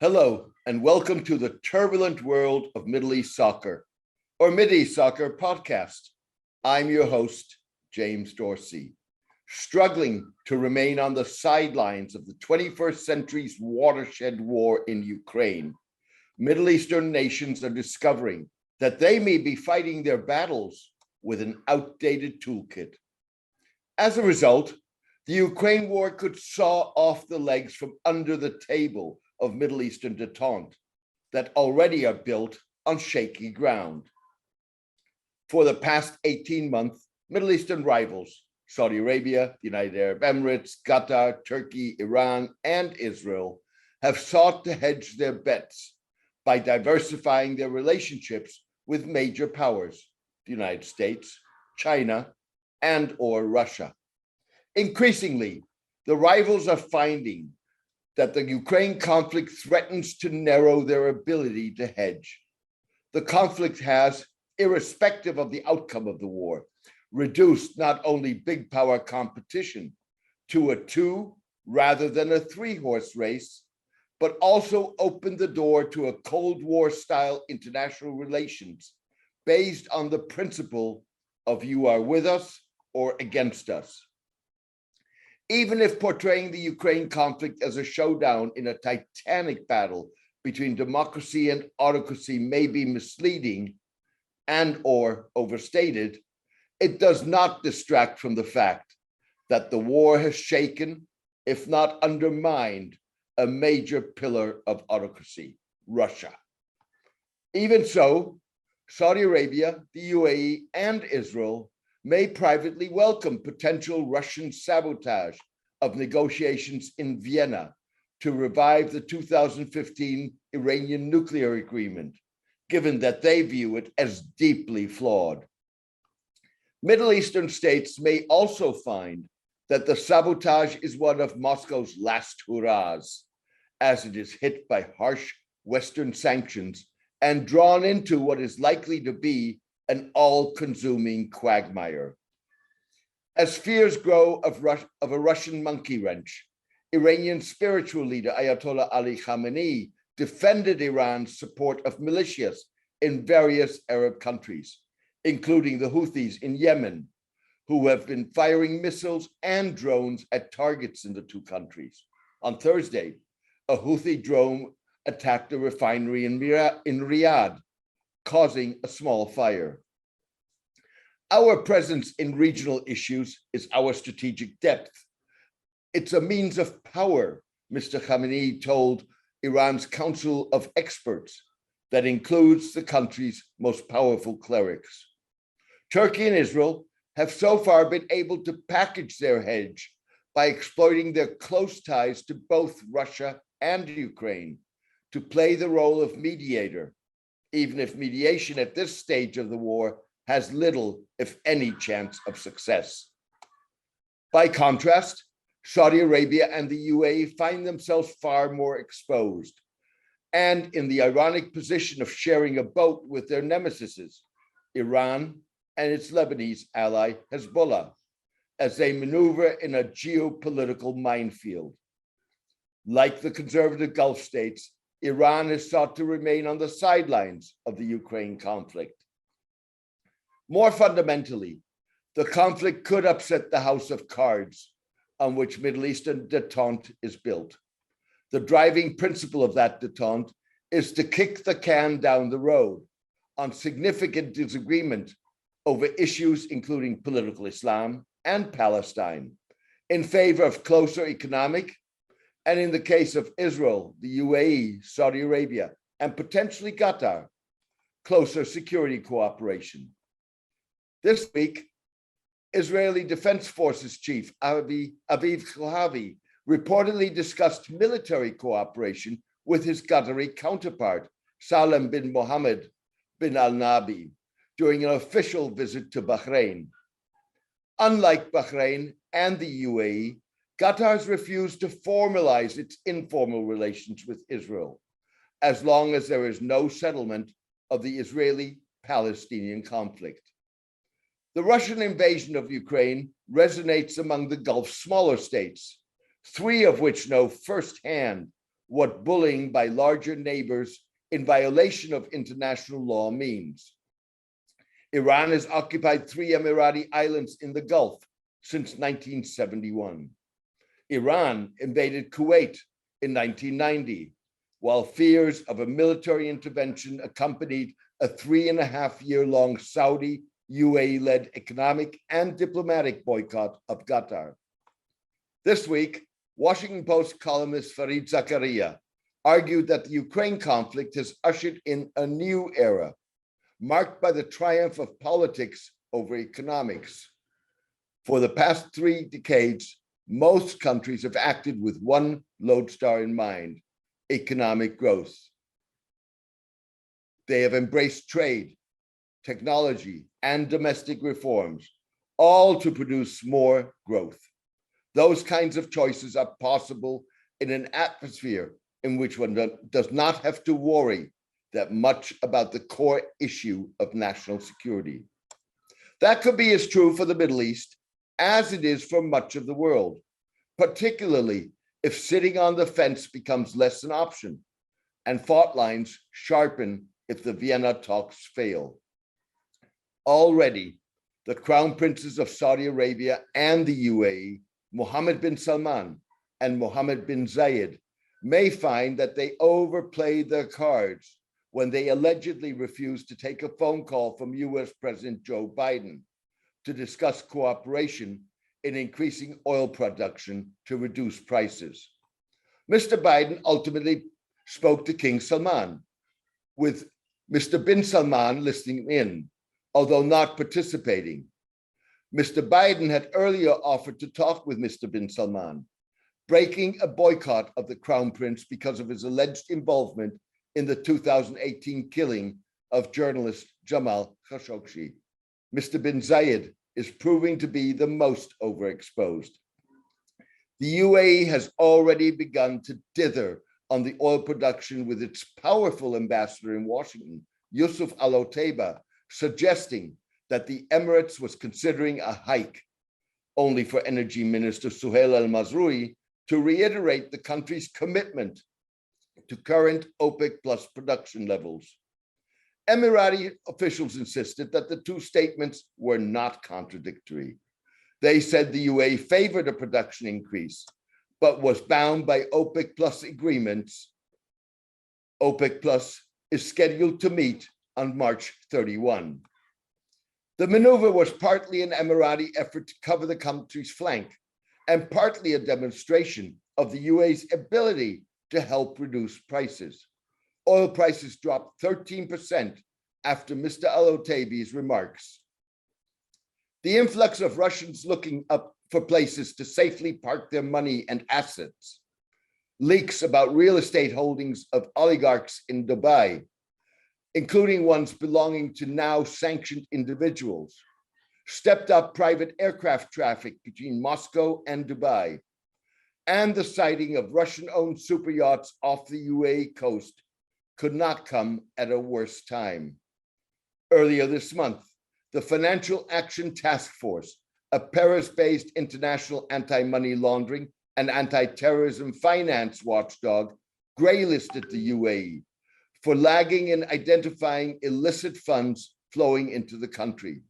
Hello, and welcome to the turbulent world of Middle East soccer, or Mideast Soccer podcast. I'm your host, James Dorsey. Struggling to remain on the sidelines of the 21st century's watershed war in Ukraine, Middle Eastern nations are discovering that they may be fighting their battles with an outdated toolkit. As a result, the Ukraine war could saw off the legs from under the table of Middle Eastern détente that already are built on shaky ground. For the past 18 months, Middle Eastern rivals, Saudi Arabia, the United Arab Emirates, Qatar, Turkey, Iran, and Israel, have sought to hedge their bets by diversifying their relationships with major powers, the United States, China, and/or Russia. Increasingly, the rivals are finding that the Ukraine conflict threatens to narrow their ability to hedge. The conflict has, irrespective of the outcome of the war, reduced not only big power competition to a two rather than a three-horse race, but also opened the door to a Cold War style international relations based on the principle of you are with us or against us. Even if portraying the Ukraine conflict as a showdown in a titanic battle between democracy and autocracy may be misleading and/or overstated, it does not distract from the fact that the war has shaken, if not undermined, a major pillar of autocracy, Russia. Even so, Saudi Arabia, the UAE, and Israel may privately welcome potential Russian sabotage of negotiations in Vienna to revive the 2015 Iranian nuclear agreement, given that they view it as deeply flawed. Middle Eastern states may also find that the sabotage is one of Moscow's last hurrahs, as it is hit by harsh Western sanctions and drawn into what is likely to be an all-consuming quagmire. As fears grow of a Russian monkey wrench, Iranian spiritual leader Ayatollah Ali Khamenei defended Iran's support of militias in various Arab countries, including the Houthis in Yemen, who have been firing missiles and drones at targets in the two countries. On Thursday, a Houthi drone attacked a refinery in Riyadh, causing a small fire. Our presence in regional issues is our strategic depth. It's a means of power, Mr. Khamenei told Iran's Council of Experts, that includes the country's most powerful clerics. Turkey and Israel have so far been able to package their hedge by exploiting their close ties to both Russia and Ukraine to play the role of mediator, even if mediation at this stage of the war has little, if any, chance of success. By contrast, Saudi Arabia and the UAE find themselves far more exposed and in the ironic position of sharing a boat with their nemesises, Iran and its Lebanese ally, Hezbollah, as they maneuver in a geopolitical minefield. Like the conservative Gulf states, Iran has sought to remain on the sidelines of the Ukraine conflict. More fundamentally, the conflict could upset the house of cards on which Middle Eastern détente is built. The driving principle of that détente is to kick the can down the road on significant disagreement over issues including political Islam and Palestine, in favor of closer economic, and in the case of Israel, the UAE, Saudi Arabia, and potentially Qatar, closer security cooperation. This week, Israeli Defense Forces Chief Aviv Kohavi reportedly discussed military cooperation with his Qatari counterpart, Salem bin Mohammed bin al-Nabi, during an official visit to Bahrain. Unlike Bahrain and the UAE, Qatar has refused to formalize its informal relations with Israel, as long as there is no settlement of the Israeli-Palestinian conflict. The Russian invasion of Ukraine resonates among the Gulf's smaller states, three of which know firsthand what bullying by larger neighbors in violation of international law means. Iran has occupied 3 Emirati islands in the Gulf since 1971. Iran invaded Kuwait in 1990, while fears of a military intervention accompanied a 3.5-year-long Saudi UAE-led economic and diplomatic boycott of Qatar. This week, Washington Post columnist Fareed Zakaria argued that the Ukraine conflict has ushered in a new era, marked by the triumph of politics over economics. For the past 3 decades, most countries have acted with one lodestar in mind: economic growth. They have embraced trade, technology, and domestic reforms, all to produce more growth. Those kinds of choices are possible in an atmosphere in which one does not have to worry that much about the core issue of national security. That could be as true for the Middle East as it is for much of the world, particularly if sitting on the fence becomes less an option and fault lines sharpen if the Vienna talks fail. Already, the crown princes of Saudi Arabia and the UAE, Mohammed bin Salman and Mohammed bin Zayed, may find that they overplayed their cards when they allegedly refused to take a phone call from US President Joe Biden to discuss cooperation in increasing oil production to reduce prices. Mr. Biden ultimately spoke to King Salman, with Mr. bin Salman listening in, although not participating. Mr. Biden had earlier offered to talk with Mr. bin Salman, breaking a boycott of the Crown Prince because of his alleged involvement in the 2018 killing of journalist Jamal Khashoggi. Mr. bin Zayed is proving to be the most overexposed. The UAE has already begun to dither on the oil production with its powerful ambassador in Washington, Yusuf Al-Otaiba, suggesting that the Emirates was considering a hike, only for Energy Minister Suhail Al-Mazroui to reiterate the country's commitment to current OPEC plus production levels. Emirati officials insisted that the 2 statements were not contradictory. They said the UAE favored a production increase, but was bound by OPEC plus agreements. OPEC plus is scheduled to meet on March 31. The maneuver was partly an Emirati effort to cover the country's flank and partly a demonstration of the UAE's ability to help reduce prices. Oil prices dropped 13% after Mr. Al-Otaibi's remarks. The influx of Russians looking up for places to safely park their money and assets, leaks about real estate holdings of oligarchs in Dubai, including ones belonging to now sanctioned individuals, stepped up private aircraft traffic between Moscow and Dubai, and the sighting of Russian-owned super yachts off the UAE coast could not come at a worse time. Earlier this month, the Financial Action Task Force, a Paris-based international anti-money laundering and anti-terrorism finance watchdog, graylisted the UAE for lagging in identifying illicit funds flowing into the country.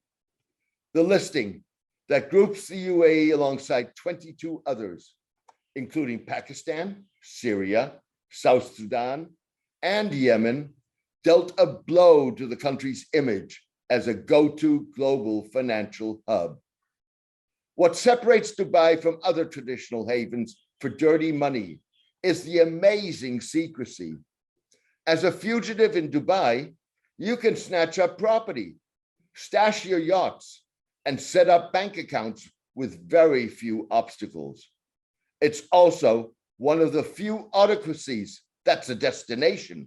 The listing that groups the UAE alongside 22 others, including Pakistan, Syria, South Sudan, and Yemen, dealt a blow to the country's image as a go-to global financial hub. What separates Dubai from other traditional havens for dirty money is the amazing secrecy. As a fugitive in Dubai, you can snatch up property, stash your yachts, and set up bank accounts with very few obstacles. It's also one of the few autocracies that's a destination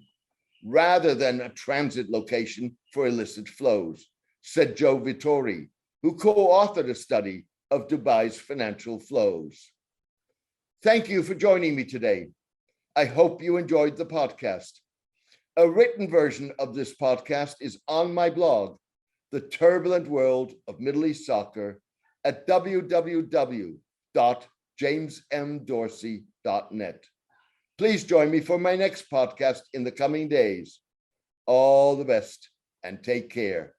rather than a transit location for illicit flows, said Joe Vittori, who co-authored a study of Dubai's financial flows. Thank you for joining me today. I hope you enjoyed the podcast. A written version of this podcast is on my blog, The Turbulent World of Middle East Soccer, at www.jamesmdorsey.net. Please join me for my next podcast in the coming days. All the best and take care.